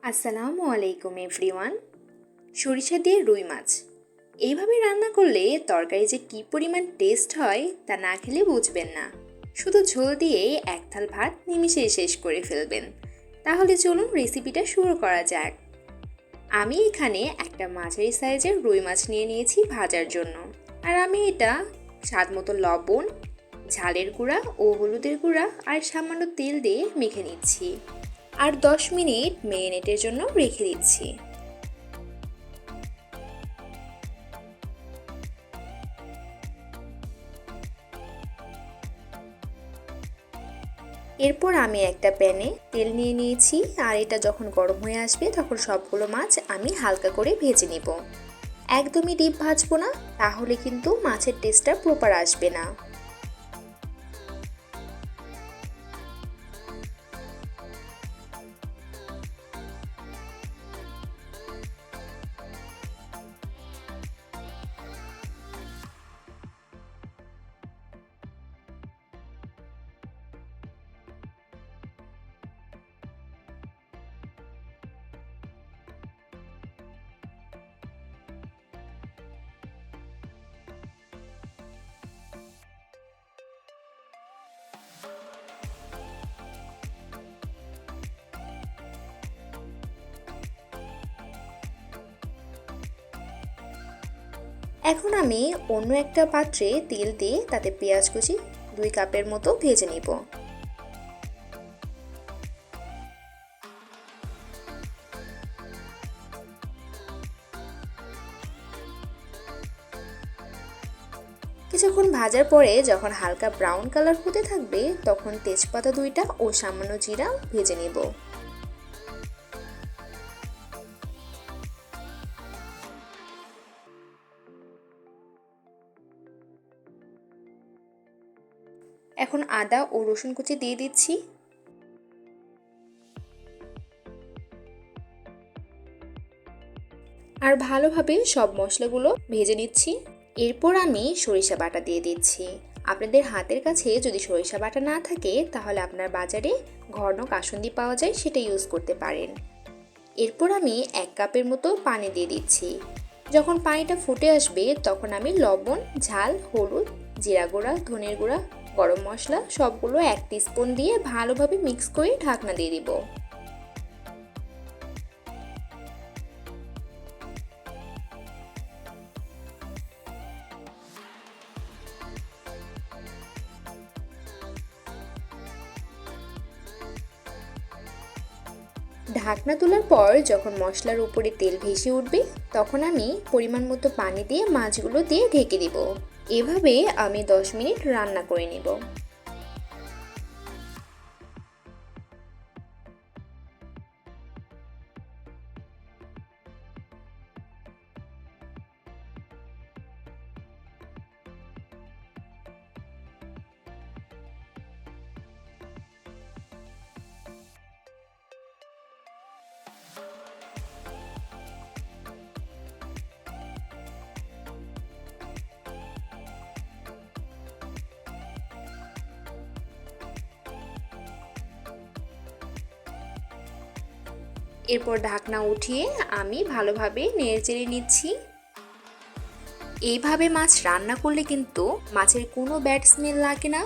আসসালামু আলাইকুম এভরিওয়ান। সরিষা দিয়ে রুই মাছ এইভাবে রান্না করলে তরকারি যে কী পরিমাণ টেস্ট হয় তা না খেলে বুঝবেন না। শুধু ঝোল দিয়ে এক থাল ভাত নিমিষেই শেষ করে ফেলবেন। তাহলে চলুন রেসিপিটা শুরু করা যাক। আমি এখানে একটা মাঝারি সাইজের রুই মাছ নিয়ে নিয়েছি ভাজার জন্য। আর আমি এটা স্বাদ মতো লবণ, ঝালের গুঁড়া ও হলুদের গুঁড়া আর সামান্য তেল দিয়ে মেখে নিচ্ছি। আর 10 মিনিট মেরিনেটের জন্য রেখে দিচ্ছি। এরপর আমি একটা প্যানে তেল নিয়ে নিয়েছি, আর এটা যখন গরম হয়ে আসবে তখন সবগুলো মাছ আমি হালকা করে ভেজে নেব। একদমই ডিপ ভাজবো না, তাহলে কিন্তু মাছের টেস্টটা প্রপার আসবে না। এখন আমি অন্য একটা পাত্রে তেল দিয়ে তাতে পেঁয়াজ কুচি 2 কাপের মতো ভেজে নিব। কিছুক্ষণ ভাজার পরে যখন হালকা ব্রাউন কালার হতে থাকবে তখন তেজপাতা 2টা ও সামান্য জিরা ভেজে নেব। এখন আদা ও রসুন কুচি দিয়ে দিচ্ছি। আর ভালোভাবে সব মশলাগুলো ভেজে নিচ্ছি। এরপর আমি সরিষা বাটা দিয়ে দিচ্ছি। আপনাদের হাতের কাছে যদি সরিষা বাটা না থাকে তাহলে আপনার বাজারে ঘন কাসুন্দি পাওয়া যায়, সেটা ইউজ করতে পারেন। এরপর আমি 1 কাপের মতো পানি দিয়ে দিচ্ছি। যখন পানিটা ফুটে আসবে তখন আমি লবণ, ঝাল, হলুদ, জিরা গুঁড়া, ধনের গুঁড়া, গরম মশলা সবগুলো 1 টিস্পুন দিয়ে ভালোভাবে মিক্স করে ঢাকনা দিয়ে দিব। ঢাকনা তোলার পর যখন মশলার উপরে তেল ভেসে উঠবে তখন আমি পরিমাণ মতো পানি দিয়ে মাছগুলো দিয়ে ঢেকে দিব। এভাবে আমি 10 মিনিট রান্না করে নেব। এরপর ঢাকনা উঠিয়ে আমি ভালোভাবে নেড়েচেড়ে নিচ্ছি। এইভাবে মাছ রান্না করলে কিন্তু মাছের কোনো ব্যাড স্মেল লাগে না,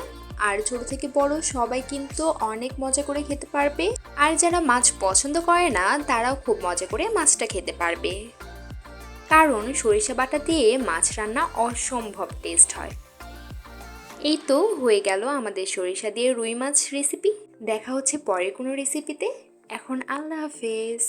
আর ছোট থেকে বড় সবাই কিন্তু অনেক মজা করে খেতে পারবে। আর যারা মাছ পছন্দ করে না তারাও খুব মজা করে মাছটা খেতে পারবে, কারণ সরিষা বাটা দিয়ে মাছ রান্না অসম্ভব টেস্ট হয়। এই তো হয়ে গেল আমাদের সরিষা দিয়ে রুই মাছ রেসিপি। দেখা হচ্ছে পরের কোনো রেসিপিতে। এখন আল্লাহ হাফেজ।